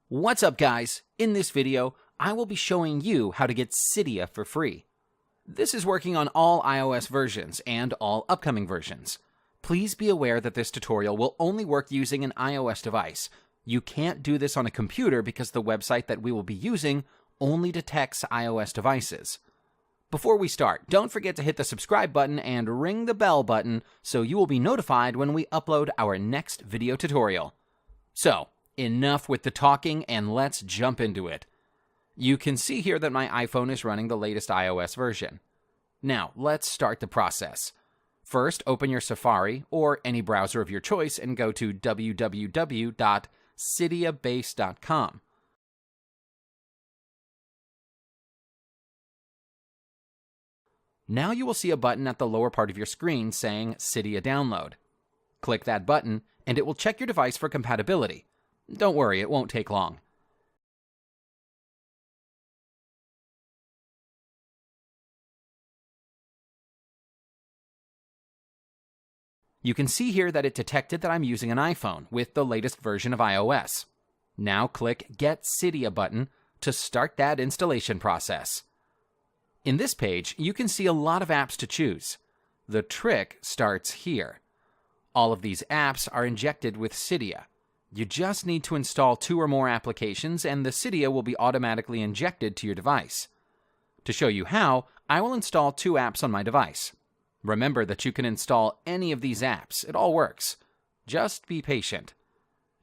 What's up, guys? In this video, I will be showing you how to get Cydia for free. This is working on all iOS versions and all upcoming versions. Please be aware that this tutorial will only work using an iOS device. You can't do this on a computer because the website that we will be using only detects iOS devices. Before we start, don't forget to hit the subscribe button and ring the bell button so you will be notified when we upload our next video tutorial. So, enough with the talking and let's jump into it. You can see here that my iPhone is running the latest iOS version. Now, let's start the process. First, open your Safari or any browser of your choice and go to www.cydiabase.com. Now you will see a button at the lower part of your screen saying Cydia Download. Click that button and it will check your device for compatibility. Don't worry, it won't take long. You can see here that it detected that I'm using an iPhone with the latest version of iOS. Now click Get Cydia button to start that installation process. In this page, you can see a lot of apps to choose. The trick starts here. All of these apps are injected with Cydia. You just need to install 2 or more applications and the Cydia will be automatically injected to your device. To show you how, I will install 2 apps on my device. Remember that you can install any of these apps. It all works. Just be patient.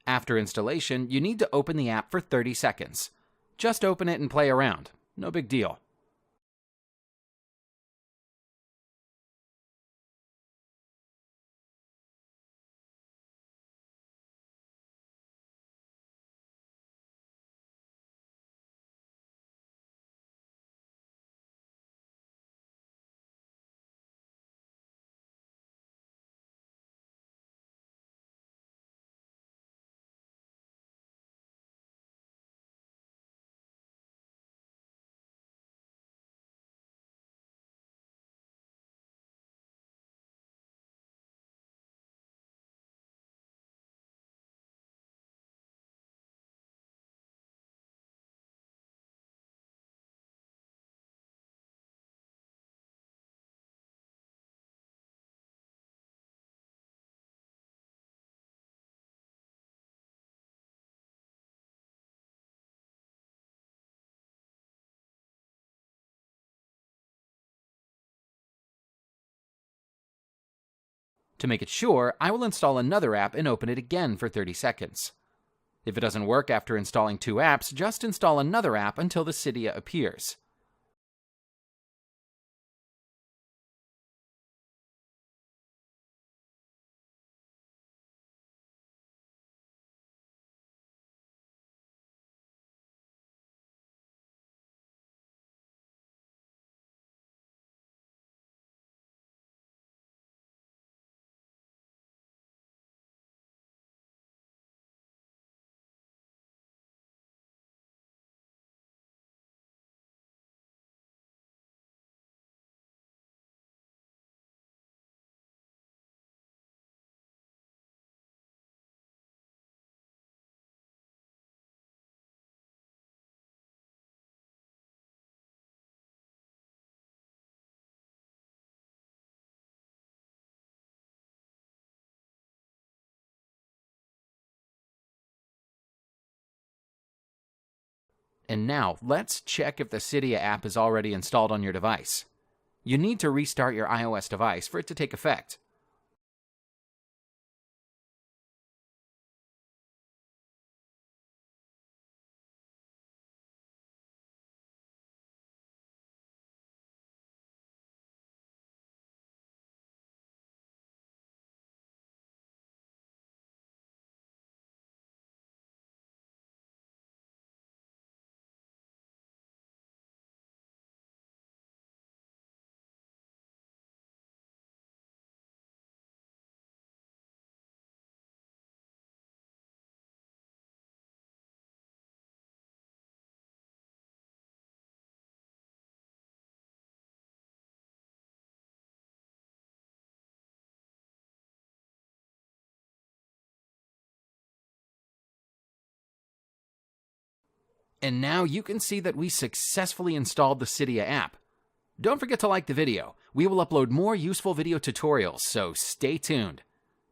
After installation, you need to open the app for 30 seconds. Just open it and play around. No big deal. To make it sure, I will install another app and open it again for 30 seconds. If it doesn't work after installing 2 apps, just install another app until the Cydia appears. And now, let's check if the Cydia app is already installed on your device. You need to restart your iOS device for it to take effect. And now you can see that we successfully installed the Cydia app. Don't forget to like the video. We will upload more useful video tutorials, so stay tuned.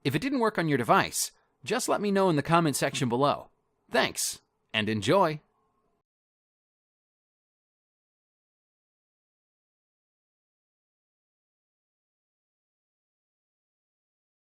If it didn't work on your device, just let me know in the comment section below. Thanks, and enjoy!